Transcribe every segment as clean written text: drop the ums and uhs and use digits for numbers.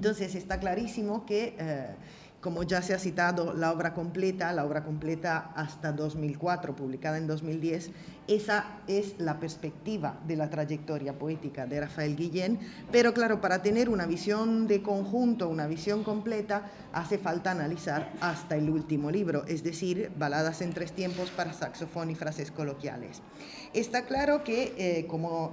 Entonces está clarísimo que, como ya se ha citado, la obra completa hasta 2004, publicada en 2010, esa es la perspectiva de la trayectoria poética de Rafael Guillén, pero claro, para tener una visión de conjunto, una visión completa, hace falta analizar hasta el último libro, es decir, Baladas en tres tiempos para saxofón y frases coloquiales. Está claro que, como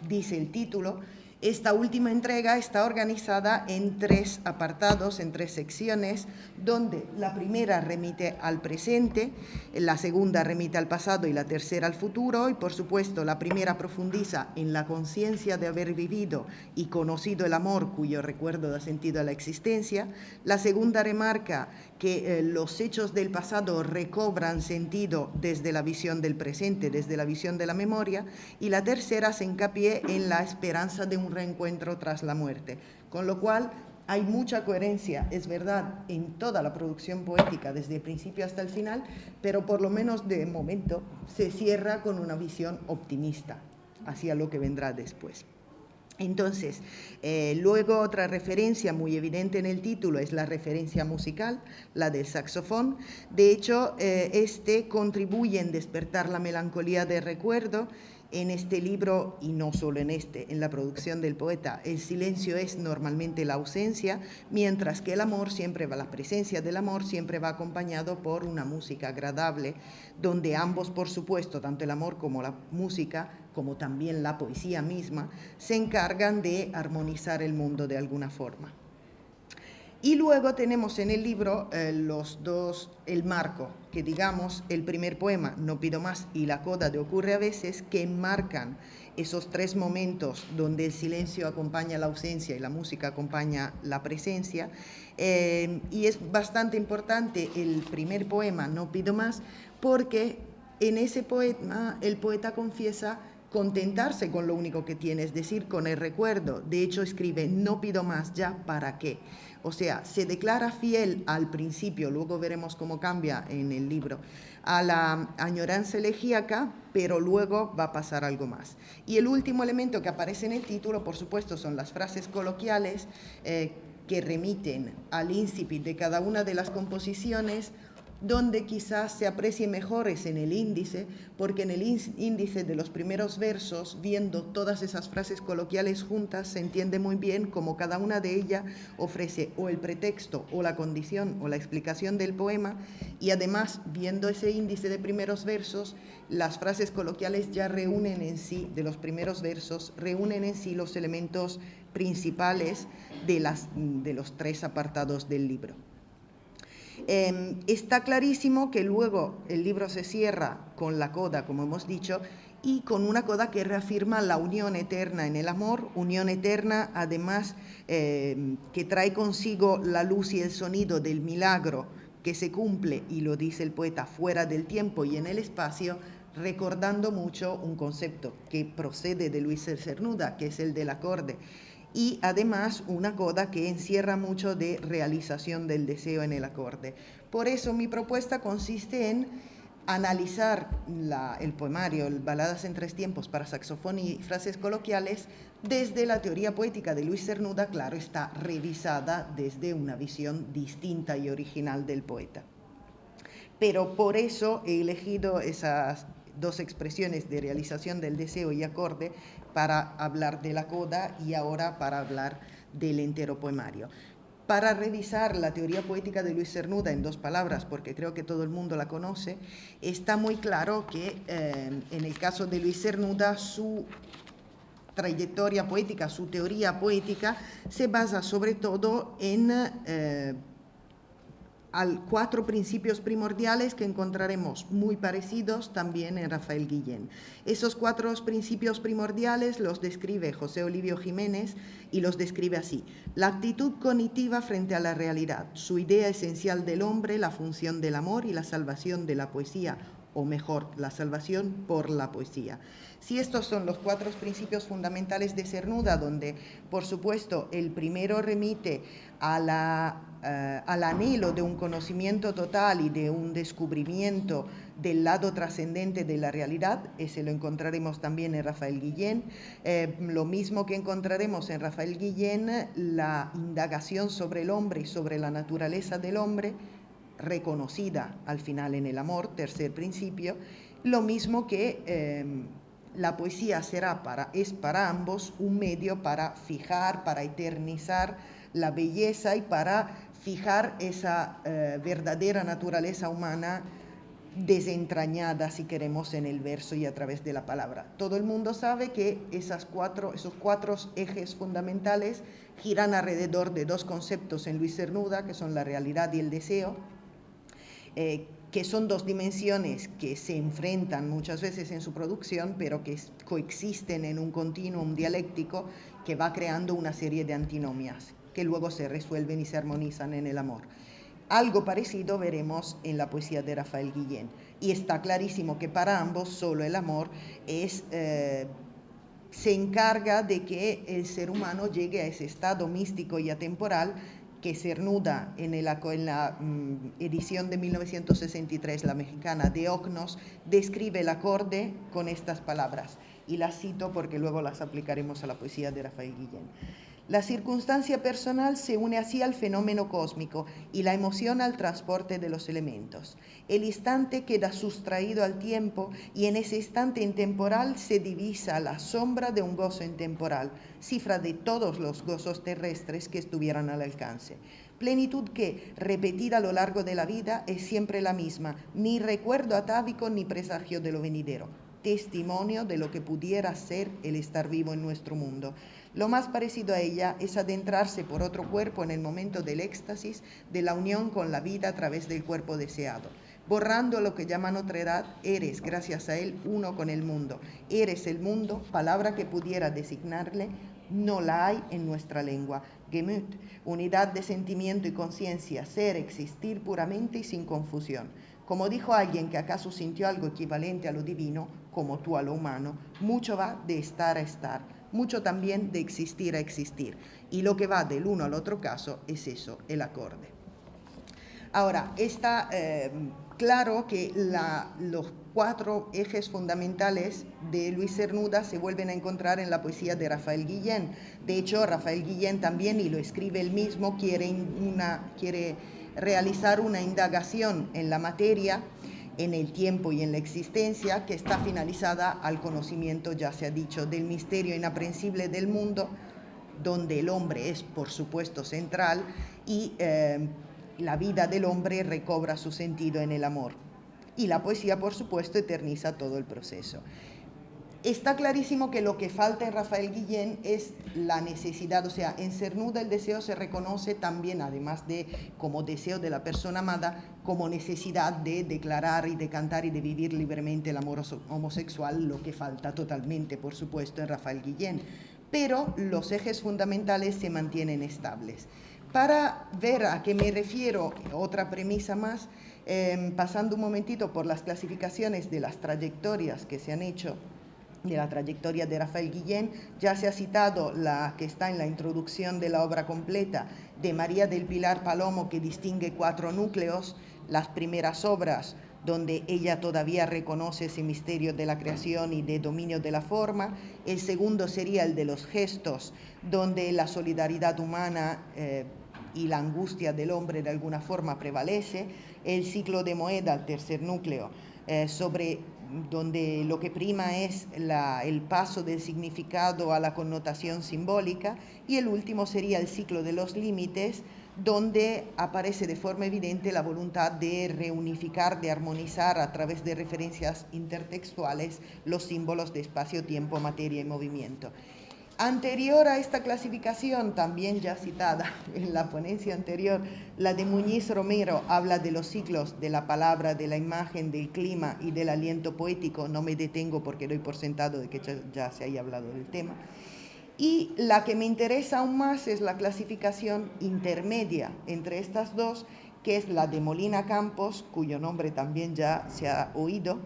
dice el título, esta última entrega está organizada en tres apartados, en tres secciones, donde la primera remite al presente, la segunda remite al pasado y la tercera al futuro, y por supuesto la primera profundiza en la conciencia de haber vivido y conocido el amor cuyo recuerdo da sentido a la existencia, la segunda remarca que los hechos del pasado recobran sentido desde la visión del presente, desde la visión de la memoria, y la tercera se hincapié en la esperanza de un reencuentro tras la muerte. Con lo cual hay mucha coherencia, es verdad, en toda la producción poética, desde el principio hasta el final, pero por lo menos de momento se cierra con una visión optimista hacia lo que vendrá después. Entonces, luego otra referencia muy evidente en el título es la referencia musical, la del saxofón. De hecho, este contribuye en despertar la melancolía del recuerdo. En este libro, y no solo en este, en la producción del poeta, el silencio es normalmente la ausencia, mientras que el amor siempre va, la presencia del amor siempre va acompañado por una música agradable, donde ambos, por supuesto, tanto el amor como la música, como también la poesía misma, se encargan de armonizar el mundo de alguna forma. Y luego tenemos en el libro el marco, que digamos el primer poema, No pido más, y la coda de Ocurre a veces, que enmarcan esos tres momentos donde el silencio acompaña la ausencia y la música acompaña la presencia. Y es bastante importante el primer poema, No pido más, porque en ese poema el poeta confiesa contentarse con lo único que tiene, es decir, con el recuerdo. De hecho, escribe, no pido más, ya, ¿para qué? O sea, se declara fiel al principio, luego veremos cómo cambia en el libro, a la añoranza elegíaca, pero luego va a pasar algo más. Y el último elemento que aparece en el título, por supuesto, son las frases coloquiales que remiten al incipit de cada una de las composiciones. Donde quizás se aprecie mejor es en el índice, porque en el índice de los primeros versos, viendo todas esas frases coloquiales juntas, se entiende muy bien cómo cada una de ellas ofrece o el pretexto o la condición o la explicación del poema, y además, viendo ese índice de primeros versos, las frases coloquiales ya reúnen en sí, de los primeros versos, reúnen en sí los elementos principales de los tres apartados del libro. Está clarísimo que luego el libro se cierra con la coda, como hemos dicho, y con una coda que reafirma la unión eterna en el amor, unión eterna además que trae consigo la luz y el sonido del milagro que se cumple, y lo dice el poeta, fuera del tiempo y en el espacio, recordando mucho un concepto que procede de Luis Cernuda, que es el del acorde, y además una coda que encierra mucho de realización del deseo en el acorde. Por eso mi propuesta consiste en analizar el poemario, el Baladas en tres tiempos para saxofón y frases coloquiales, desde la teoría poética de Luis Cernuda, claro, está revisada desde una visión distinta y original del poeta. Pero por eso he elegido esas dos expresiones de realización del deseo y acorde para hablar de la coda y ahora para hablar del entero poemario. Para revisar la teoría poética de Luis Cernuda en dos palabras, porque creo que todo el mundo la conoce, está muy claro que en el caso de Luis Cernuda su trayectoria poética, su teoría poética se basa sobre todo en cuatro principios primordiales que encontraremos muy parecidos también en Rafael Guillén. Esos cuatro principios primordiales los describe José Olivio Jiménez y los describe así: la actitud cognitiva frente a la realidad, su idea esencial del hombre, la función del amor y la salvación de la poesía, o mejor, la salvación por la poesía. Si estos son los cuatro principios fundamentales de Cernuda, donde, por supuesto, el primero remite a la al anhelo de un conocimiento total y de un descubrimiento del lado trascendente de la realidad. Ese lo encontraremos también en Rafael Guillén. Lo mismo que encontraremos en Rafael Guillén, la indagación sobre el hombre y sobre la naturaleza del hombre, reconocida al final en el amor, tercer principio. Lo mismo que la poesía es para ambos un medio para fijar, para eternizar la belleza y para fijar esa verdadera naturaleza humana desentrañada, si queremos, en el verso y a través de la palabra. Todo el mundo sabe que esos cuatro ejes fundamentales giran alrededor de dos conceptos en Luis Cernuda, que son la realidad y el deseo, que son dos dimensiones que se enfrentan muchas veces en su producción, pero que coexisten en un continuum dialéctico que va creando una serie de antinomias que luego se resuelven y se armonizan en el amor. Algo parecido veremos en la poesía de Rafael Guillén, y está clarísimo que para ambos solo el amor se encarga de que el ser humano llegue a ese estado místico y atemporal que Cernuda en la edición de 1963, la mexicana, de Ocnos, describe el acorde con estas palabras, y las cito porque luego las aplicaremos a la poesía de Rafael Guillén. La circunstancia personal se une así al fenómeno cósmico y la emoción al transporte de los elementos. El instante queda sustraído al tiempo y en ese instante intemporal se divisa la sombra de un gozo intemporal, cifra de todos los gozos terrestres que estuvieran al alcance. Plenitud que, repetida a lo largo de la vida, es siempre la misma, ni recuerdo atávico ni presagio de lo venidero, testimonio de lo que pudiera ser el estar vivo en nuestro mundo. Lo más parecido a ella es adentrarse por otro cuerpo en el momento del éxtasis, de la unión con la vida a través del cuerpo deseado. Borrando lo que llaman otredad, eres, gracias a él, uno con el mundo. Eres el mundo, palabra que pudiera designarle, no la hay en nuestra lengua. Gemüt, unidad de sentimiento y conciencia, ser, existir puramente y sin confusión. Como dijo alguien que acaso sintió algo equivalente a lo divino, como tú a lo humano, mucho va de estar a estar, mucho también de existir a existir. Y lo que va del uno al otro caso es eso, el acorde. Ahora, está claro que los cuatro ejes fundamentales de Luis Cernuda se vuelven a encontrar en la poesía de Rafael Guillén. De hecho, Rafael Guillén también, y lo escribe él mismo, quiere realizar una indagación en la materia, en el tiempo y en la existencia, que está finalizada al conocimiento, ya se ha dicho, del misterio inaprensible del mundo, donde el hombre es, por supuesto, central, y la vida del hombre recobra su sentido en el amor. Y la poesía, por supuesto, eterniza todo el proceso. Está clarísimo que lo que falta en Rafael Guillén es la necesidad, o sea, en Cernuda el deseo se reconoce también, además de como deseo de la persona amada, como necesidad de declarar y de cantar y de vivir libremente el amor homosexual, lo que falta totalmente, por supuesto, en Rafael Guillén. Pero los ejes fundamentales se mantienen estables. Para ver a qué me refiero, otra premisa más, pasando un momentito por las clasificaciones de las trayectorias que se han hecho, de la trayectoria de Rafael Guillén, ya se ha citado la que está en la introducción de la obra completa de María del Pilar Palomo, que distingue 4 núcleos, las primeras obras donde ella todavía reconoce ese misterio de la creación y de dominio de la forma. El segundo sería el de los gestos, donde la solidaridad humana y la angustia del hombre de alguna forma prevalece. El ciclo de Moeda, el tercer núcleo, donde lo que prima es el paso del significado a la connotación simbólica, y el último sería el ciclo de los límites, donde aparece de forma evidente la voluntad de reunificar, de armonizar a través de referencias intertextuales los símbolos de espacio, tiempo, materia y movimiento. Anterior a esta clasificación, también ya citada en la ponencia anterior, la de Muñiz Romero habla de los ciclos de la palabra, de la imagen, del clima y del aliento poético. No me detengo porque doy por sentado de que ya se haya hablado del tema. Y la que me interesa aún más es la clasificación intermedia entre estas dos, que es la de Molina Campos, cuyo nombre también ya se ha oído,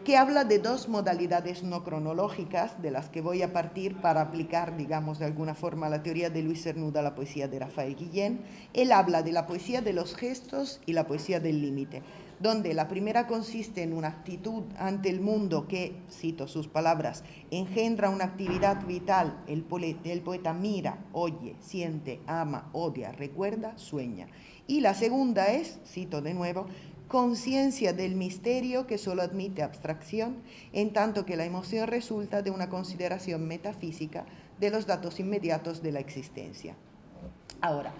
que habla de dos modalidades no cronológicas de las que voy a partir para aplicar, digamos, de alguna forma la teoría de Luis Cernuda a la poesía de Rafael Guillén. Él habla de la poesía de los gestos y la poesía del límite, donde la primera consiste en una actitud ante el mundo que, cito sus palabras, engendra una actividad vital. El poeta mira, oye, siente, ama, odia, recuerda, sueña. Y la segunda es, cito de nuevo, conciencia del misterio que solo admite abstracción, en tanto que la emoción resulta de una consideración metafísica de los datos inmediatos de la existencia. Ahora,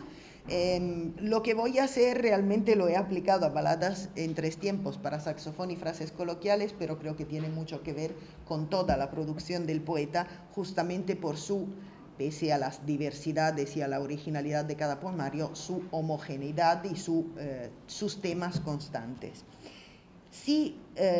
lo que voy a hacer realmente lo he aplicado a baladas en tres tiempos para saxofón y frases coloquiales, pero creo que tiene mucho que ver con toda la producción del poeta, justamente por su, pese a las diversidades y a la originalidad de cada poemario, su homogeneidad y sus temas constantes. Si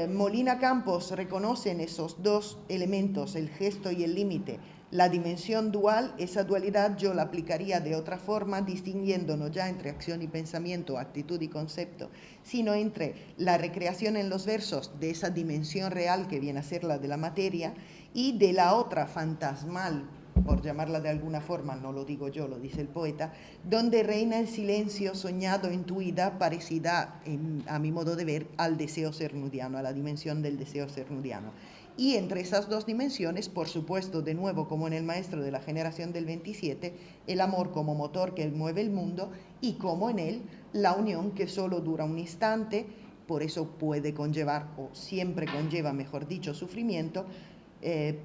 Molina Campos reconocen esos dos elementos, el gesto y el límite, la dimensión dual, esa dualidad yo la aplicaría de otra forma, distinguiendo no ya entre acción y pensamiento, actitud y concepto, sino entre la recreación en los versos de esa dimensión real que viene a ser la de la materia y de la otra fantasmal, por llamarla de alguna forma, no lo digo yo, lo dice el poeta, donde reina el silencio soñado, intuida, parecida, a mi modo de ver, al deseo cernudiano, a la dimensión del deseo cernudiano. Y entre esas dos dimensiones, por supuesto, de nuevo, como en el maestro de la generación del 27, el amor como motor que mueve el mundo y como en él la unión que solo dura un instante, por eso puede conllevar, o siempre conlleva, mejor dicho, sufrimiento,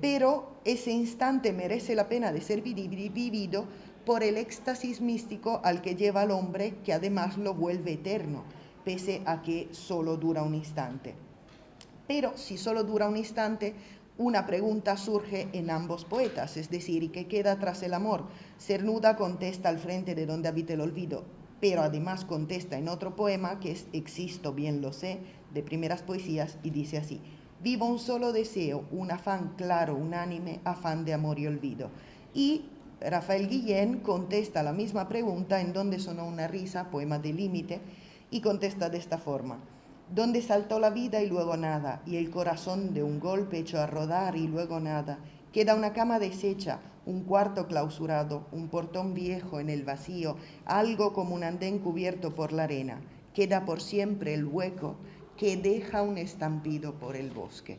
pero ese instante merece la pena de ser vivido por el éxtasis místico al que lleva al hombre, que además lo vuelve eterno, pese a que solo dura un instante. Pero si solo dura un instante, una pregunta surge en ambos poetas, es decir, ¿y qué queda tras el amor? Cernuda contesta al frente de donde habita el olvido, pero además contesta en otro poema, que es Existo, bien lo sé, de Primeras Poesías, y dice así: vivo un solo deseo, un afán claro, unánime, afán de amor y olvido. Y Rafael Guillén contesta la misma pregunta en Donde sonó una risa, poema de límite, y contesta de esta forma: donde saltó la vida y luego nada, y el corazón de un golpe echó a rodar y luego nada. Queda una cama deshecha, un cuarto clausurado, un portón viejo en el vacío, algo como un andén cubierto por la arena. Queda por siempre el hueco que deja un estampido por el bosque.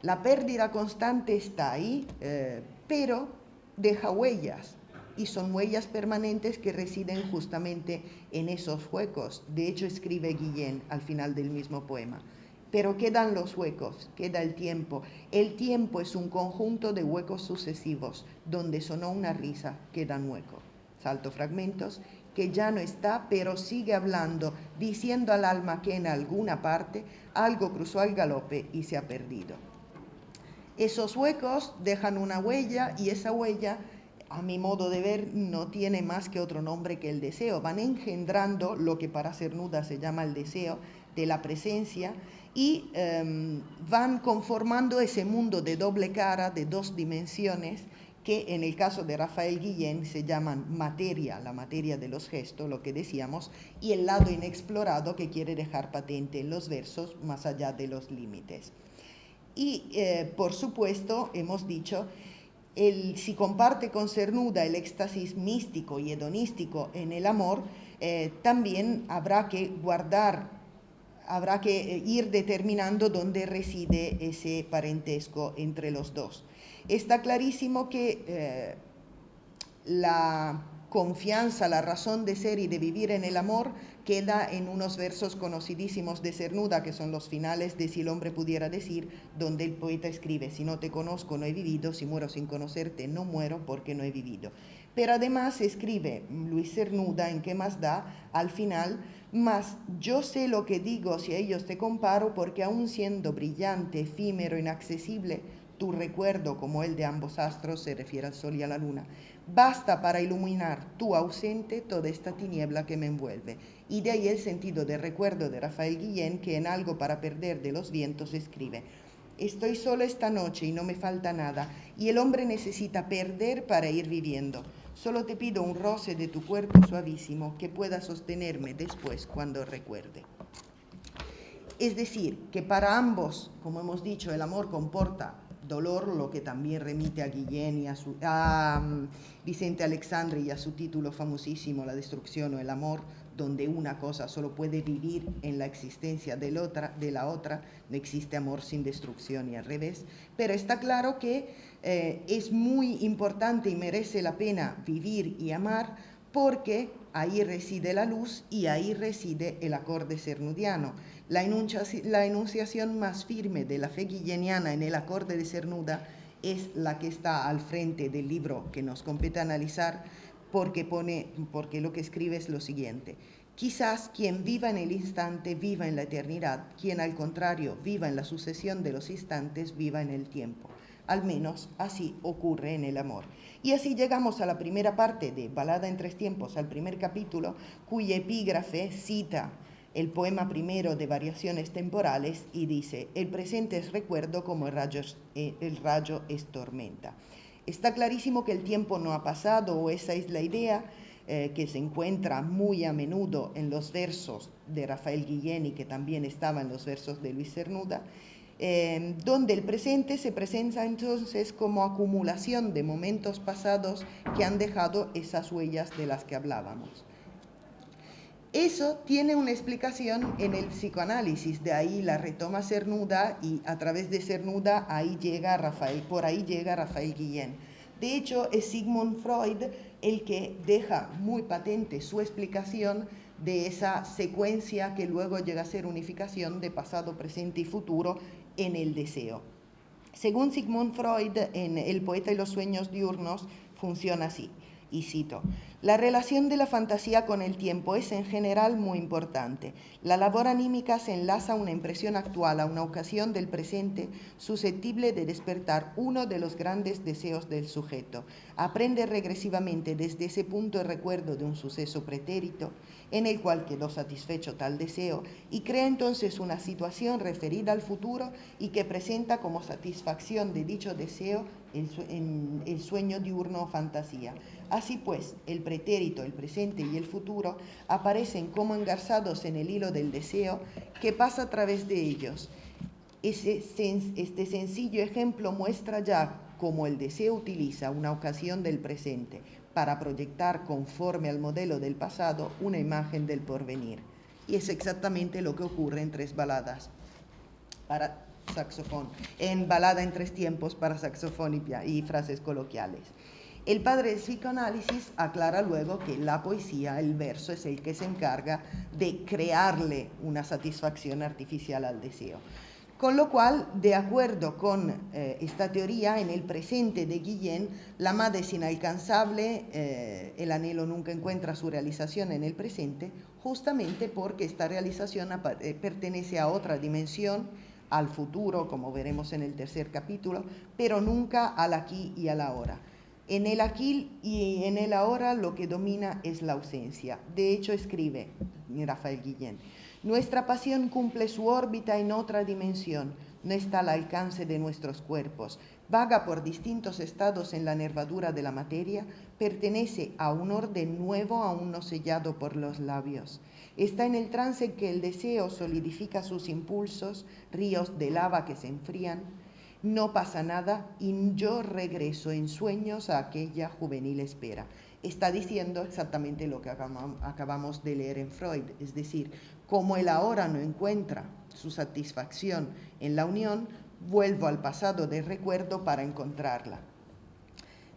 La pérdida constante está ahí, pero deja huellas, y son huellas permanentes que residen justamente en esos huecos. De hecho, escribe Guillén al final del mismo poema. Pero quedan los huecos, queda el tiempo. El tiempo es un conjunto de huecos sucesivos. Donde sonó una risa, queda un hueco. Salto fragmentos, que ya no está, pero sigue hablando, diciendo al alma que en alguna parte algo cruzó al galope y se ha perdido. Esos huecos dejan una huella, y esa huella, a mi modo de ver, no tiene más que otro nombre que el deseo. Van engendrando lo que para Cernuda se llama el deseo de la presencia, y van conformando ese mundo de doble cara, de dos dimensiones, que en el caso de Rafael Guillén se llaman materia, la materia de los gestos, lo que decíamos, y el lado inexplorado que quiere dejar patente en los versos más allá de los límites. Y, por supuesto, hemos dicho, si comparte con Cernuda el éxtasis místico y hedonístico en el amor, también habrá que ir determinando dónde reside ese parentesco entre los dos. Está clarísimo que la confianza, la razón de ser y de vivir en el amor queda en unos versos conocidísimos de Cernuda, que son los finales de Si el hombre pudiera decir, donde el poeta escribe: si no te conozco no he vivido, si muero sin conocerte no muero porque no he vivido. Pero además escribe Luis Cernuda en ¿Qué más da? Al final: mas yo sé lo que digo si a ellos te comparo, porque aún siendo brillante, efímero, inaccesible, tu recuerdo, como el de ambos astros, se refiere al sol y a la luna, basta para iluminar tú ausente toda esta tiniebla que me envuelve. Y de ahí el sentido de recuerdo de Rafael Guillén, que en Algo para perder de los vientos escribe: estoy solo esta noche y no me falta nada, y el hombre necesita perder para ir viviendo. Solo te pido un roce de tu cuerpo suavísimo que pueda sostenerme después cuando recuerde. Es decir, que para ambos, como hemos dicho, el amor comporta dolor, lo que también remite a Guillén y a Vicente Alexandre y a su título famosísimo, La destrucción o el amor, donde una cosa solo puede vivir en la existencia de la otra, no existe amor sin destrucción y al revés. Pero está claro que es muy importante y merece la pena vivir y amar, porque ahí reside la luz y ahí reside el acorde cernudiano. La enunciación más firme de la fe guilleniana en el acorde de cernuda es la que está al frente del libro que nos compete analizar, porque lo que escribe es lo siguiente: quizás quien viva en el instante viva en la eternidad, quien al contrario viva en la sucesión de los instantes viva en el tiempo. Al menos así ocurre en el amor. Y así llegamos a la primera parte de Balada en tres tiempos, al primer capítulo, cuya epígrafe cita el poema primero de Variaciones temporales y dice: el presente es recuerdo como el rayo es tormenta. Está clarísimo que el tiempo no ha pasado, o esa es la idea que se encuentra muy a menudo en los versos de Rafael Guillén y que también estaba en los versos de Luis Cernuda, donde el presente se presenta entonces como acumulación de momentos pasados que han dejado esas huellas de las que hablábamos. Eso tiene una explicación en el psicoanálisis, de ahí la retoma Cernuda y a través de Cernuda por ahí llega Rafael Guillén. De hecho, es Sigmund Freud el que deja muy patente su explicación de esa secuencia que luego llega a ser unificación de pasado, presente y futuro en el deseo. Según Sigmund Freud, en El poeta y los sueños diurnos funciona así, y cito: la relación de la fantasía con el tiempo es en general muy importante. La labor anímica se enlaza a una impresión actual, a una ocasión del presente susceptible de despertar uno de los grandes deseos del sujeto. Aprende regresivamente desde ese punto el recuerdo de un suceso pretérito en el cual quedó satisfecho tal deseo y crea entonces una situación referida al futuro y que presenta como satisfacción de dicho deseo en el sueño diurno o fantasía. Así pues, el pretérito, el presente y el futuro aparecen como engarzados en el hilo del deseo que pasa a través de ellos. Este sencillo ejemplo muestra ya cómo el deseo utiliza una ocasión del presente para proyectar conforme al modelo del pasado una imagen del porvenir. Y es exactamente lo que ocurre en tres baladas para saxofón, en Balada en tres tiempos para saxofón y frases coloquiales. El padre del psicoanálisis aclara luego que la poesía, el verso, es el que se encarga de crearle una satisfacción artificial al deseo. Con lo cual, de acuerdo con esta teoría, en el presente de Guillén, la amada es inalcanzable, el anhelo nunca encuentra su realización en el presente, justamente porque esta realización pertenece a otra dimensión, al futuro, como veremos en el tercer capítulo, pero nunca al aquí y al ahora. En el aquí y en el ahora lo que domina es la ausencia. De hecho, escribe Rafael Guillén: nuestra pasión cumple su órbita en otra dimensión, no está al alcance de nuestros cuerpos, vaga por distintos estados en la nervadura de la materia, pertenece a un orden nuevo aún no sellado por los labios. Está en el trance en que el deseo solidifica sus impulsos, ríos de lava que se enfrían. No pasa nada y yo regreso en sueños a aquella juvenil espera. Está diciendo exactamente lo que acabamos de leer en Freud, es decir, como el ahora no encuentra su satisfacción en la unión, vuelvo al pasado de recuerdo para encontrarla.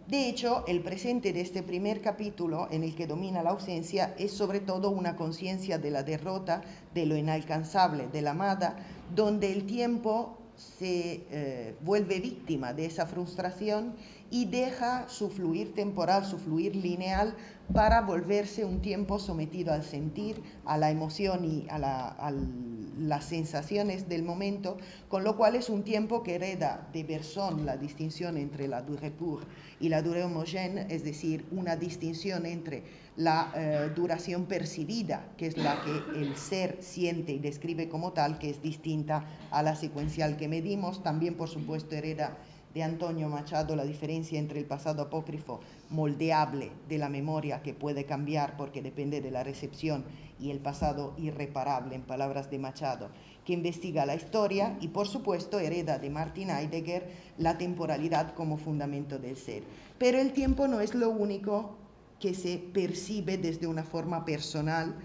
De hecho, el presente de este primer capítulo, en el que domina la ausencia, es sobre todo una conciencia de la derrota, de lo inalcanzable, de la amada, donde el tiempo se vuelve víctima de esa frustración y deja su fluir temporal, su fluir lineal, para volverse un tiempo sometido al sentir, a la emoción y a las sensaciones del momento, con lo cual es un tiempo que hereda de Bergson la distinción entre la durée pure y la durée homogène, es decir, una distinción entre la duración percibida, que es la que el ser siente y describe como tal, que es distinta a la secuencial que medimos. También, por supuesto, hereda de Antonio Machado la diferencia entre el pasado apócrifo moldeable de la memoria, que puede cambiar porque depende de la recepción, y el pasado irreparable, en palabras de Machado, que investiga la historia y, por supuesto, hereda de Martin Heidegger la temporalidad como fundamento del ser. Pero el tiempo no es lo único que se percibe desde una forma personal,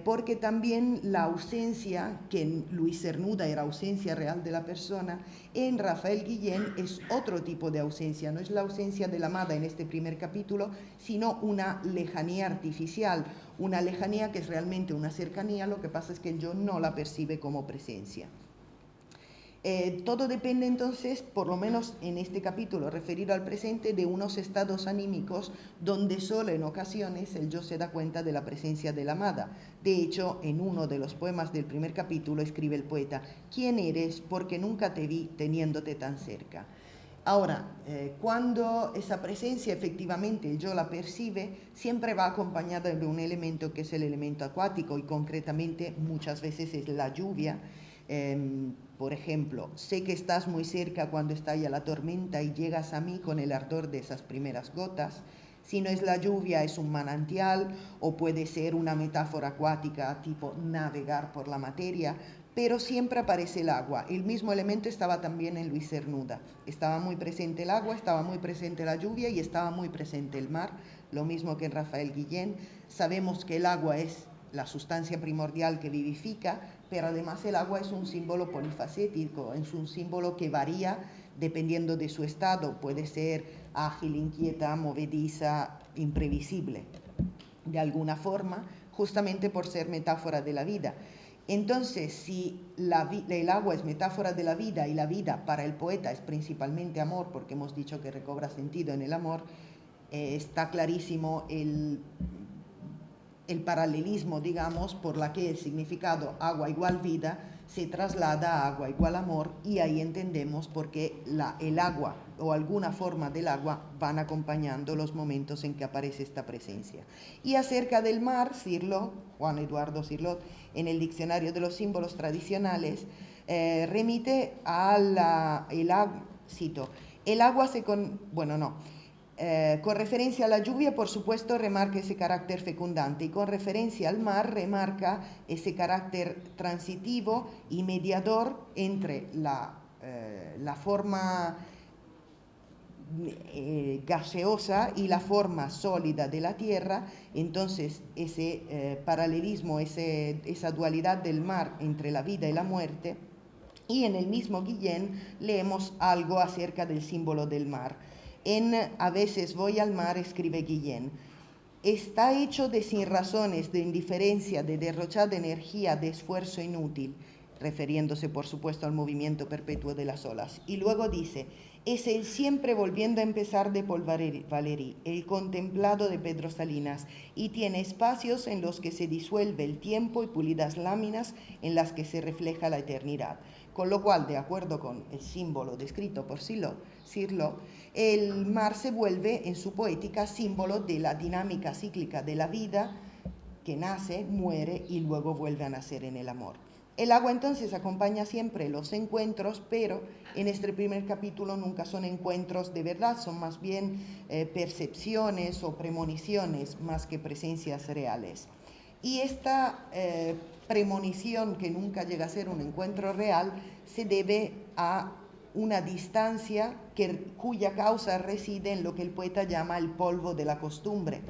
porque también la ausencia, que en Luis Cernuda era ausencia real de la persona, en Rafael Guillén es otro tipo de ausencia, no es la ausencia de la amada en este primer capítulo, sino una lejanía artificial, una lejanía que es realmente una cercanía, lo que pasa es que el yo no la percibe como presencia. Todo depende entonces, por lo menos en este capítulo referido al presente, de unos estados anímicos donde solo en ocasiones el yo se da cuenta de la presencia de la amada. De hecho, en uno de los poemas del primer capítulo escribe el poeta: ¿quién eres? Porque nunca te vi teniéndote tan cerca. Ahora, cuando esa presencia efectivamente el yo la percibe, siempre va acompañada de un elemento que es el elemento acuático y concretamente muchas veces es la lluvia. Por ejemplo, sé que estás muy cerca cuando estalla la tormenta y llegas a mí con el ardor de esas primeras gotas. Si no es la lluvia, es un manantial o puede ser una metáfora acuática tipo navegar por la materia, pero siempre aparece el agua. El mismo elemento estaba también en Luis Cernuda. Estaba muy presente el agua, estaba muy presente la lluvia y estaba muy presente el mar, lo mismo que en Rafael Guillén. Sabemos que el agua es la sustancia primordial que vivifica, pero además el agua es un símbolo polifacético, es un símbolo que varía dependiendo de su estado, puede ser ágil, inquieta, movediza, imprevisible, de alguna forma, justamente por ser metáfora de la vida. Entonces, si el agua es metáfora de la vida y la vida para el poeta es principalmente amor, porque hemos dicho que recobra sentido en el amor, está clarísimo el paralelismo, digamos, por la que el significado agua igual vida se traslada a agua igual amor, y ahí entendemos por qué el agua o alguna forma del agua van acompañando los momentos en que aparece esta presencia. Y acerca del mar, Cirlot, Juan Eduardo Cirlot, en el Diccionario de los Símbolos Tradicionales, remite cito, el agua con referencia a la lluvia, por supuesto, remarca ese carácter fecundante, y con referencia al mar remarca ese carácter transitivo y mediador entre la forma gaseosa y la forma sólida de la tierra. Entonces ese paralelismo, esa dualidad del mar entre la vida y la muerte. Y en el mismo Guillén leemos algo acerca del símbolo del mar. En A veces voy al mar, escribe Guillén: está hecho de sinrazones, de indiferencia, de derrochada energía, de esfuerzo inútil, refiriéndose por supuesto al movimiento perpetuo de las olas. Y luego dice: es el siempre volviendo a empezar de Paul Valéry, el contemplado de Pedro Salinas, y tiene espacios en los que se disuelve el tiempo y pulidas láminas en las que se refleja la eternidad. Con lo cual, de acuerdo con el símbolo descrito por Cirlot, el mar se vuelve en su poética símbolo de la dinámica cíclica de la vida, que nace, muere y luego vuelve a nacer en el amor. El agua entonces acompaña siempre los encuentros, pero en este primer capítulo nunca son encuentros de verdad, son más bien percepciones o premoniciones más que presencias reales. Y esta premonición, que nunca llega a ser un encuentro real, se debe a una distancia cuya causa reside en lo que el poeta llama el polvo de la costumbre.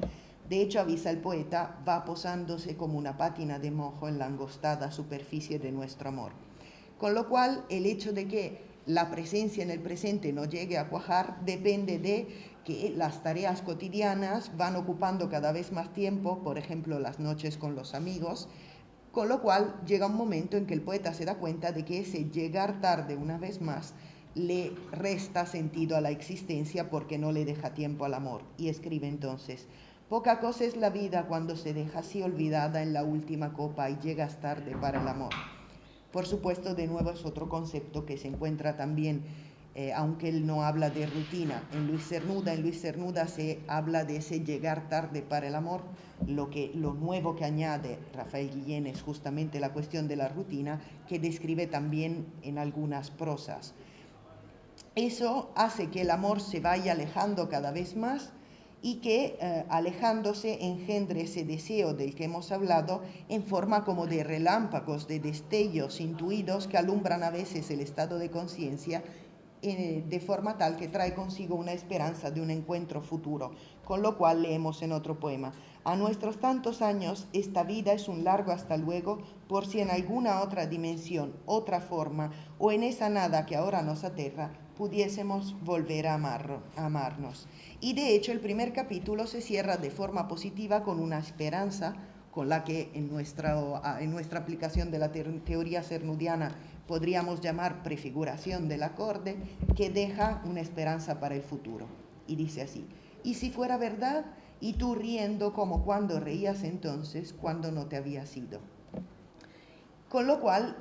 De hecho, avisa el poeta, va posándose como una pátina de mojo en la angostada superficie de nuestro amor. Con lo cual, el hecho de que la presencia en el presente no llegue a cuajar depende de que las tareas cotidianas van ocupando cada vez más tiempo, por ejemplo, las noches con los amigos, con lo cual llega un momento en que el poeta se da cuenta de que ese llegar tarde una vez más le resta sentido a la existencia porque no le deja tiempo al amor. Y escribe entonces: poca cosa es la vida cuando se deja así olvidada en la última copa y llegas tarde para el amor. Por supuesto, de nuevo es otro concepto que se encuentra también, aunque él no habla de rutina, en Luis Cernuda se habla de ese llegar tarde para el amor. Lo nuevo que añade Rafael Guillén es justamente la cuestión de la rutina, que describe también en algunas prosas. Eso hace que el amor se vaya alejando cada vez más y que alejándose engendre ese deseo del que hemos hablado en forma como de relámpagos, de destellos intuidos que alumbran a veces el estado de conciencia de forma tal que trae consigo una esperanza de un encuentro futuro, con lo cual leemos en otro poema: a nuestros tantos años esta vida es un largo hasta luego, por si en alguna otra dimensión, otra forma, o en esa nada que ahora nos aterra, pudiésemos volver a amarnos. Y de hecho el primer capítulo se cierra de forma positiva con una esperanza, con la que en nuestra aplicación de la teoría cernudiana podríamos llamar prefiguración del acorde, que deja una esperanza para el futuro. Y dice así: y si fuera verdad, y tú riendo como cuando reías entonces, cuando no te habías ido. Con lo cual,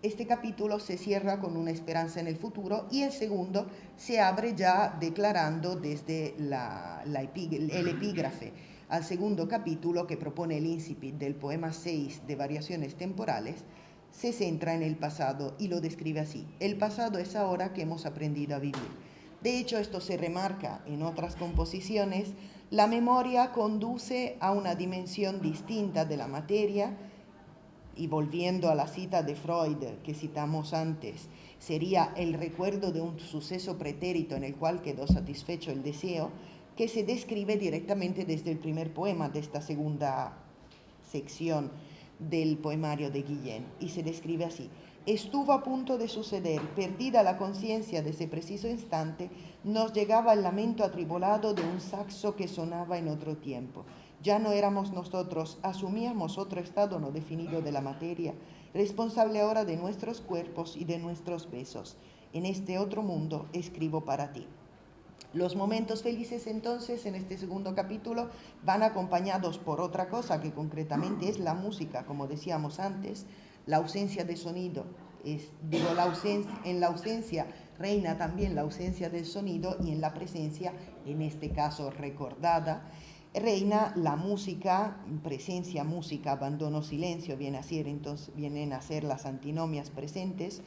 este capítulo se cierra con una esperanza en el futuro, y el segundo se abre ya declarando desde el epígrafe al segundo capítulo, que propone el incipit del poema 6 de Variaciones temporales. Se centra en el pasado y lo describe así: el pasado es ahora que hemos aprendido a vivir. De hecho, esto se remarca en otras composiciones. La memoria conduce a una dimensión distinta de la materia, y volviendo a la cita de Freud que citamos antes, sería el recuerdo de un suceso pretérito en el cual quedó satisfecho el deseo, que se describe directamente desde el primer poema de esta segunda sección del poemario de Guillén, y se describe así: estuvo a punto de suceder, perdida la conciencia de ese preciso instante, nos llegaba el lamento atribulado de un saxo que sonaba en otro tiempo. Ya no éramos nosotros, asumíamos otro estado no definido de la materia, responsable ahora de nuestros cuerpos y de nuestros besos. En este otro mundo escribo para ti. Los momentos felices entonces en este segundo capítulo van acompañados por otra cosa, que concretamente es la música, como decíamos antes, la ausencia de sonido. En la ausencia reina también la ausencia del sonido, y en la presencia, en este caso recordada, reina la música. Presencia, música, abandono, silencio, vienen a ser las antinomias presentes.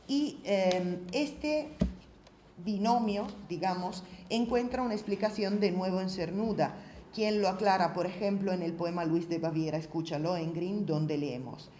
Y este binomio, digamos, encuentra una explicación de nuevo en Cernuda, quien lo aclara, por ejemplo, en el poema Luis de Baviera, Escucha Lohengrin, donde leemos,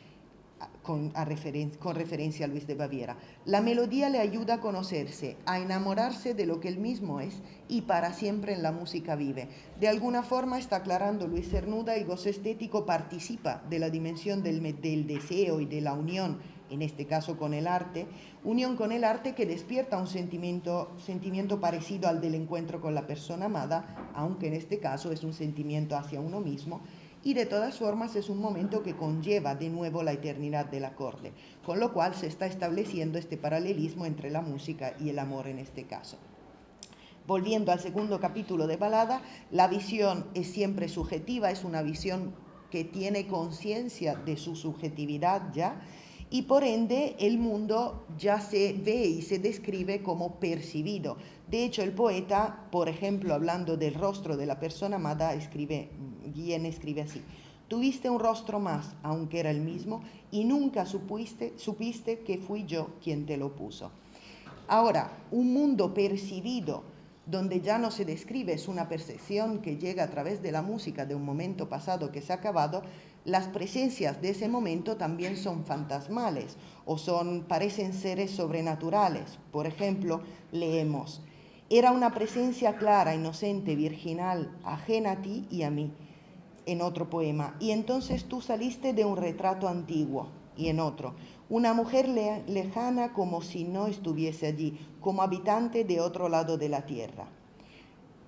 con referencia a Luis de Baviera: la melodía le ayuda a conocerse, a enamorarse de lo que él mismo es, y para siempre en la música vive. De alguna forma, está aclarando Luis Cernuda, el gozo estético participa de la dimensión del deseo y de la unión, en este caso con el arte, unión con el arte que despierta un sentimiento parecido al del encuentro con la persona amada, aunque en este caso es un sentimiento hacia uno mismo, y de todas formas es un momento que conlleva de nuevo la eternidad del acorde, con lo cual se está estableciendo este paralelismo entre la música y el amor en este caso. Volviendo al segundo capítulo de Balada, la visión es siempre subjetiva, es una visión que tiene conciencia de su subjetividad ya, y por ende el mundo ya se ve y se describe como percibido. De hecho, el poeta, por ejemplo, hablando del rostro de la persona amada, Guillén escribe así: tuviste un rostro más, aunque era el mismo, y nunca supiste que fui yo quien te lo puso. Ahora, un mundo percibido, donde ya no se describe, es una percepción que llega a través de la música de un momento pasado que se ha acabado. Las presencias de ese momento también son fantasmales o parecen seres sobrenaturales. Por ejemplo, leemos: era una presencia clara, inocente, virginal, ajena a ti y a mí, en otro poema. Y entonces tú saliste de un retrato antiguo, y en otro: una mujer lejana como si no estuviese allí, como habitante de otro lado de la tierra.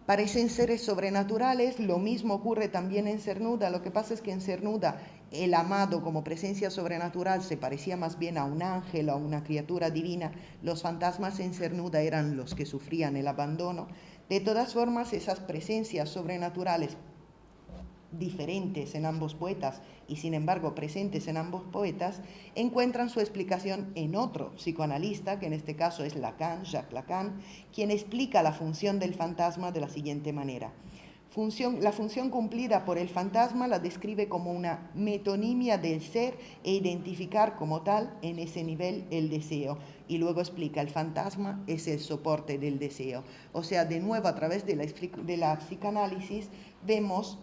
Parecen seres sobrenaturales. Lo mismo ocurre también en Cernuda. Lo que pasa es que en Cernuda el amado como presencia sobrenatural se parecía más bien a un ángel o a una criatura divina. Los fantasmas en Cernuda eran los que sufrían el abandono. De todas formas, esas presencias sobrenaturales, diferentes en ambos poetas y sin embargo presentes en ambos poetas, encuentran su explicación en otro psicoanalista, que en este caso es Lacan, Jacques Lacan, quien explica la función del fantasma de la siguiente manera: La función cumplida por el fantasma la describe como una metonimia del ser e identificar como tal en ese nivel el deseo. Y luego explica, el fantasma es el soporte del deseo. O sea, de nuevo a través de la psicanálisis vemos,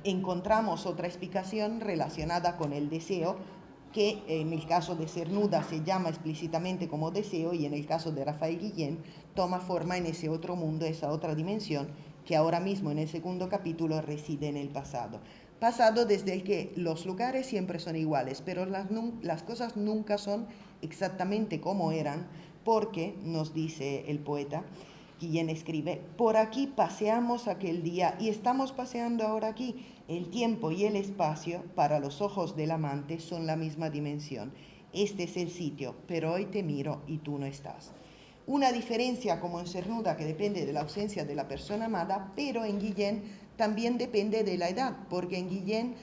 encontramos otra explicación relacionada con el deseo, que en el caso de Cernuda se llama explícitamente como deseo y en el caso de Rafael Guillén toma forma en ese otro mundo, esa otra dimensión que ahora mismo en el segundo capítulo reside en el pasado. Pasado desde el que los lugares siempre son iguales, pero las cosas nunca son exactamente como eran, porque, nos dice el poeta, Guillén escribe, por aquí paseamos aquel día y estamos paseando ahora aquí. El tiempo y el espacio, para los ojos del amante, son la misma dimensión. Este es el sitio, pero hoy te miro y tú no estás. Una diferencia como en Cernuda que depende de la ausencia de la persona amada, pero en Guillén también depende de la edad, porque en Guillén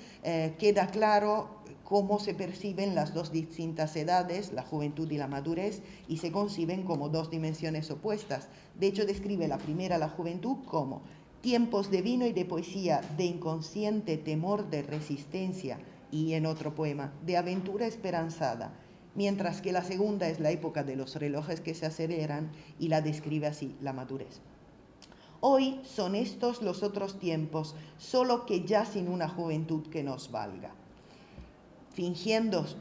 queda claro cómo se perciben las dos distintas edades, la juventud y la madurez, y se conciben como dos dimensiones opuestas. De hecho, describe la primera, la juventud, como tiempos de vino y de poesía, de inconsciente temor de resistencia, y en otro poema, de aventura esperanzada, mientras que la segunda es la época de los relojes que se aceleran y la describe así, la madurez. Hoy son estos los otros tiempos, solo que ya sin una juventud que nos valga. Fingidos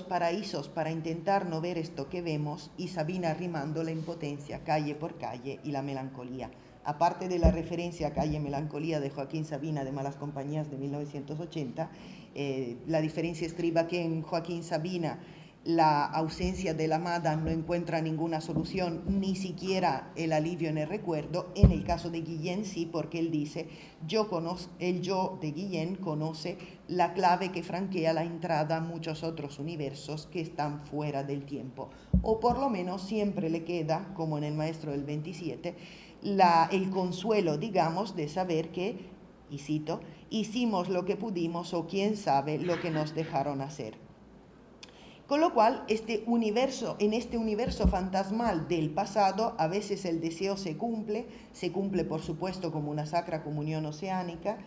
paraísos para intentar no ver esto que vemos, y Sabina rimando la impotencia, calle por calle, y la melancolía. Aparte de la referencia a Calle Melancolía de Joaquín Sabina de Malas Compañías de 1980, la diferencia escriba que en Joaquín Sabina la ausencia de la amada no encuentra ninguna solución, ni siquiera el alivio en el recuerdo. En el caso de Guillén sí, porque él dice, el yo de Guillén conoce la clave que franquea la entrada a muchos otros universos que están fuera del tiempo. O por lo menos siempre le queda, como en El Maestro del 27, el consuelo, digamos, de saber que, y cito, hicimos lo que pudimos o quién sabe lo que nos dejaron hacer. Con lo cual, en este universo fantasmal del pasado, a veces el deseo se cumple por supuesto como una sacra comunión oceánica,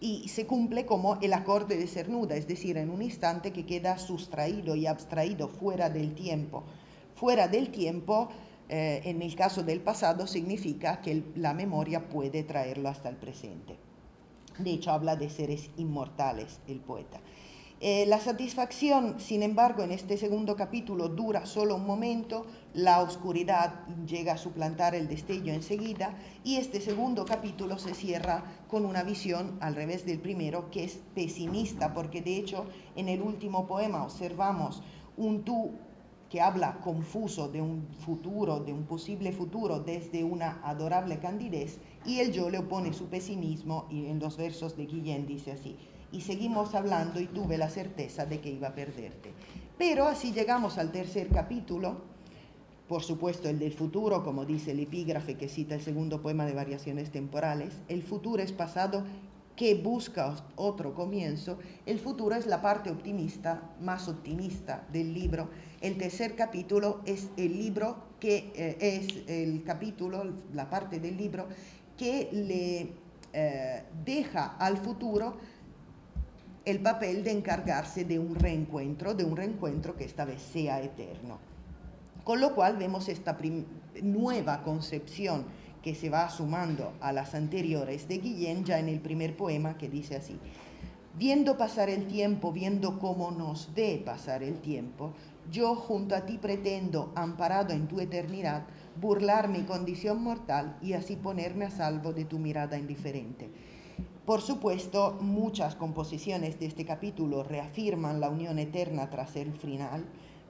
y se cumple como el acorde de Cernuda, es decir, en un instante que queda sustraído y abstraído fuera del tiempo. Fuera del tiempo, en el caso del pasado, significa que la memoria puede traerlo hasta el presente. De hecho, habla de seres inmortales el poeta. La satisfacción, sin embargo, en este segundo capítulo dura solo un momento, la oscuridad llega a suplantar el destello enseguida, y este segundo capítulo se cierra con una visión al revés del primero, que es pesimista, porque de hecho en el último poema observamos un tú que habla confuso de un futuro, de un posible futuro desde una adorable candidez, y el yo le opone su pesimismo, y en los versos de Guillén dice así: y seguimos hablando y tuve la certeza de que iba a perderte. Pero así llegamos al tercer capítulo, por supuesto el del futuro, como dice el epígrafe que cita el segundo poema de Variaciones Temporales. El futuro es pasado que busca otro comienzo. El futuro es la parte optimista, más optimista del libro. El tercer capítulo es el libro que es el capítulo, la parte del libro que le deja al futuro el papel de encargarse de un reencuentro que esta vez sea eterno. Con lo cual vemos esta nueva concepción que se va sumando a las anteriores de Guillén ya en el primer poema, que dice así: viendo pasar el tiempo, viendo cómo nos ve pasar el tiempo, yo junto a ti pretendo, amparado en tu eternidad, burlar mi condición mortal y así ponerme a salvo de tu mirada indiferente. Por supuesto, muchas composiciones de este capítulo reafirman la unión eterna tras el final,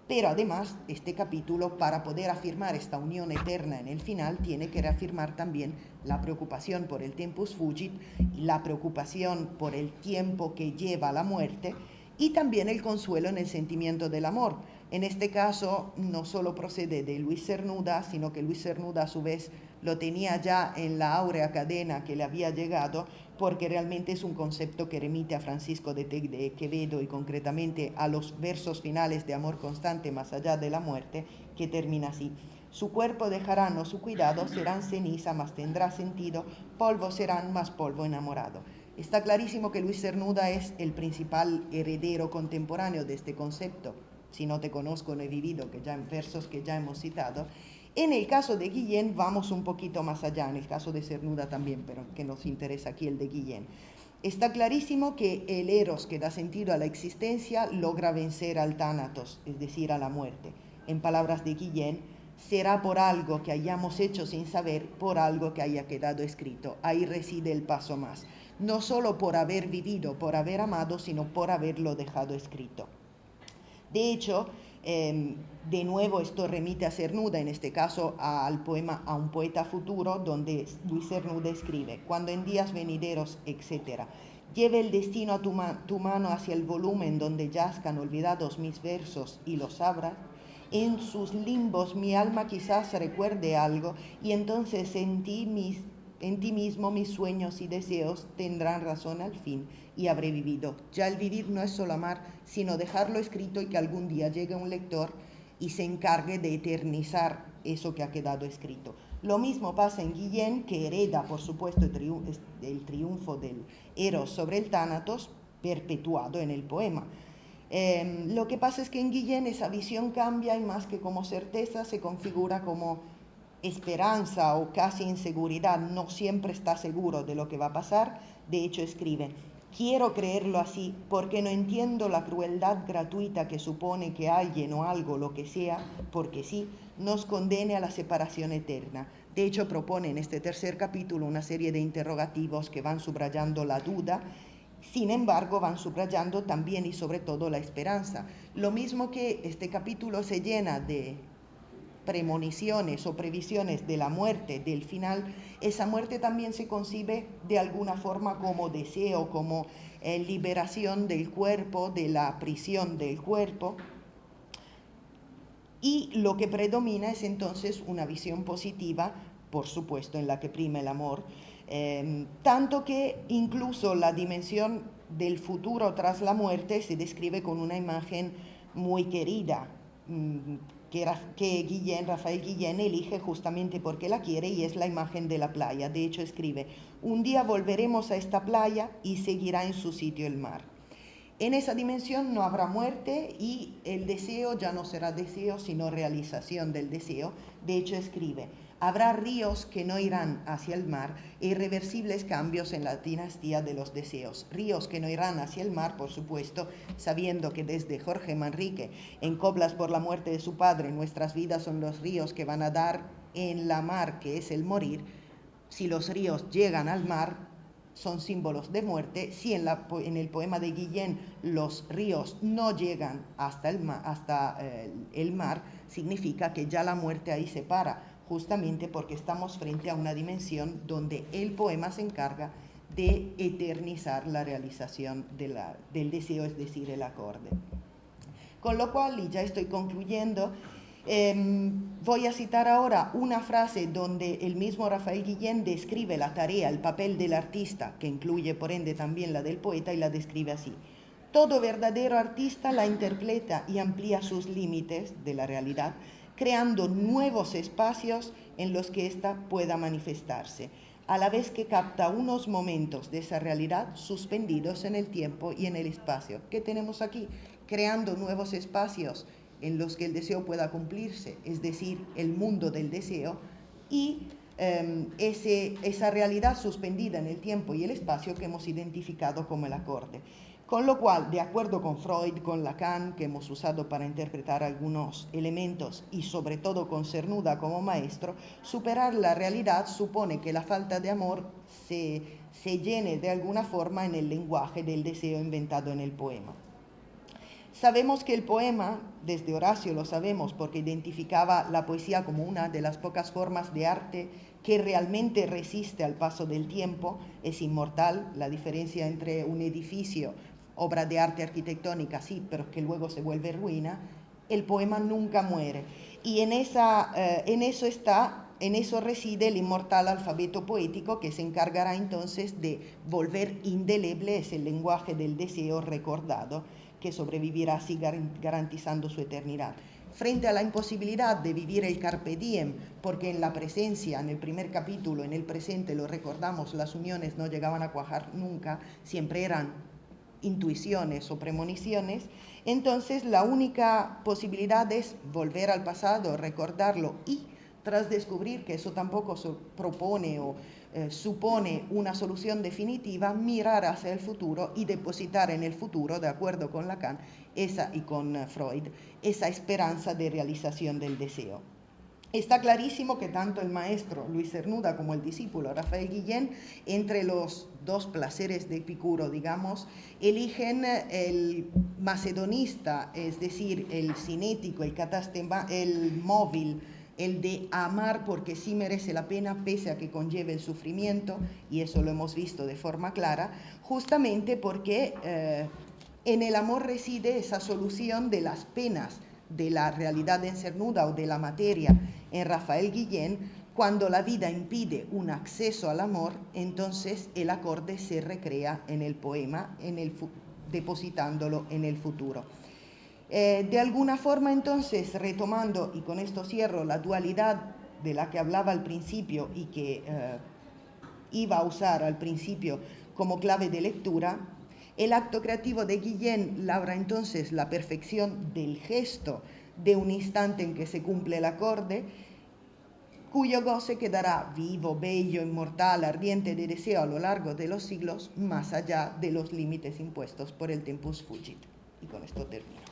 pero además este capítulo, para poder afirmar esta unión eterna en el final, tiene que reafirmar también la preocupación por el tempus fugit, la preocupación por el tiempo que lleva a la muerte, y también el consuelo en el sentimiento del amor. En este caso, no solo procede de Luis Cernuda, sino que Luis Cernuda a su vez lo tenía ya en la áurea cadena que le había llegado, porque realmente es un concepto que remite a Francisco de Quevedo y concretamente a los versos finales de Amor constante más allá de la muerte, que termina así: Su cuerpo dejarán o su cuidado, serán ceniza, mas tendrá sentido, polvo serán, más polvo enamorado. Está clarísimo que Luis Cernuda es el principal heredero contemporáneo de este concepto. Si no te conozco, no he vivido, que ya en versos que ya hemos citado. En el caso de Guillén vamos un poquito más allá, en el caso de Cernuda también, pero que nos interesa aquí el de Guillén. Está clarísimo que el eros que da sentido a la existencia logra vencer al tánatos, es decir, a la muerte. En palabras de Guillén, será por algo que hayamos hecho sin saber, por algo que haya quedado escrito. Ahí reside el paso más. No solo por haber vivido, por haber amado, sino por haberlo dejado escrito. De hecho, de nuevo esto remite a Cernuda, en este caso al poema A un poeta futuro, donde Luis Cernuda escribe: cuando en días venideros, etc., lleve el destino a tu mano hacia el volumen donde yazcan olvidados mis versos y los abras, en sus limbos mi alma quizás recuerde algo, y entonces en ti mismo mis sueños y deseos tendrán razón al fin, y habré vivido. Ya el vivir no es solo amar, sino dejarlo escrito y que algún día llegue un lector y se encargue de eternizar eso que ha quedado escrito. Lo mismo pasa en Guillén, que hereda, por supuesto, el triunfo del Eros sobre el Tánatos, perpetuado en el poema. Lo que pasa es que en Guillén esa visión cambia y más que como certeza se configura como esperanza o casi inseguridad. No siempre está seguro de lo que va a pasar. De hecho escribe: quiero creerlo así porque no entiendo la crueldad gratuita que supone que alguien o algo, lo que sea, porque sí, nos condene a la separación eterna. De hecho propone en este tercer capítulo una serie de interrogativos que van subrayando la duda. Sin embargo, van subrayando también y sobre todo la esperanza. Lo mismo que este capítulo se llena de premoniciones o previsiones de la muerte, del final, esa muerte también se concibe de alguna forma como deseo, como liberación del cuerpo, de la prisión del cuerpo. Y lo que predomina es entonces una visión positiva, por supuesto, en la que prima el amor, tanto que incluso la dimensión del futuro tras la muerte se describe con una imagen muy querida, que Rafael Guillén elige justamente porque la quiere, y es la imagen de la playa. De hecho escribe: un día volveremos a esta playa y seguirá en su sitio el mar. En esa dimensión no habrá muerte y el deseo ya no será deseo, sino realización del deseo. De hecho escribe: habrá ríos que no irán hacia el mar e irreversibles cambios en la dinastía de los deseos. Ríos que no irán hacia el mar, por supuesto, sabiendo que desde Jorge Manrique, en Coplas por la muerte de su padre, nuestras vidas son los ríos que van a dar en la mar, que es el morir. Si los ríos llegan al mar, son símbolos de muerte. Si en el poema de Guillén los ríos no llegan hasta el mar, significa que ya la muerte ahí se para, justamente porque estamos frente a una dimensión donde el poema se encarga de eternizar la realización del deseo, es decir, el acorde. Con lo cual, y ya estoy concluyendo, voy a citar ahora una frase donde el mismo Rafael Guillén describe la tarea, el papel del artista, que incluye por ende también la del poeta, y la describe así: todo verdadero artista la interpreta y amplía sus límites de la realidad, creando nuevos espacios en los que ésta pueda manifestarse, a la vez que capta unos momentos de esa realidad suspendidos en el tiempo y en el espacio. ¿Qué tenemos aquí? Creando nuevos espacios en los que el deseo pueda cumplirse, es decir, el mundo del deseo, y esa realidad suspendida en el tiempo y el espacio que hemos identificado como el acorde. Con lo cual, de acuerdo con Freud, con Lacan, que hemos usado para interpretar algunos elementos, y sobre todo con Cernuda como maestro, superar la realidad supone que la falta de amor se llene de alguna forma en el lenguaje del deseo inventado en el poema. Sabemos que el poema, desde Horacio lo sabemos porque identificaba la poesía como una de las pocas formas de arte que realmente resiste al paso del tiempo, es inmortal. La diferencia entre un edificio, obra de arte arquitectónica, sí, pero que luego se vuelve ruina, el poema nunca muere. Y en eso reside el inmortal alfabeto poético, que se encargará entonces de volver indeleble ese lenguaje del deseo recordado, que sobrevivirá así garantizando su eternidad. frente a la imposibilidad de vivir el carpe diem, porque en la presencia, en el primer capítulo, en el presente, lo recordamos, las uniones no llegaban a cuajar nunca, siempre eran intuiciones o premoniciones, entonces la única posibilidad es volver al pasado, recordarlo y tras descubrir que eso tampoco propone o supone una solución definitiva, mirar hacia el futuro y depositar en el futuro, de acuerdo con Lacan y con Freud, esa esperanza de realización del deseo. Está clarísimo que tanto el maestro Luis Cernuda como el discípulo Rafael Guillén, entre los dos placeres de Epicuro, digamos, eligen el macedonista, es decir, el cinético, el móvil, el de amar porque sí merece la pena pese a que conlleve el sufrimiento, y eso lo hemos visto de forma clara, justamente porque en el amor reside esa solución de las penas de la realidad en Cernuda o de la materia en Rafael Guillén. Cuando la vida impide un acceso al amor, entonces el acorde se recrea en el poema, depositándolo en el futuro. De alguna forma, entonces, retomando, y con esto cierro, la dualidad de la que hablaba al principio y que iba a usar al principio como clave de lectura, el acto creativo de Guillén labra entonces la perfección del gesto de un instante en que se cumple el acorde, cuyo goce quedará vivo, bello, inmortal, ardiente de deseo a lo largo de los siglos, más allá de los límites impuestos por el tempus fugit. Y con esto termino.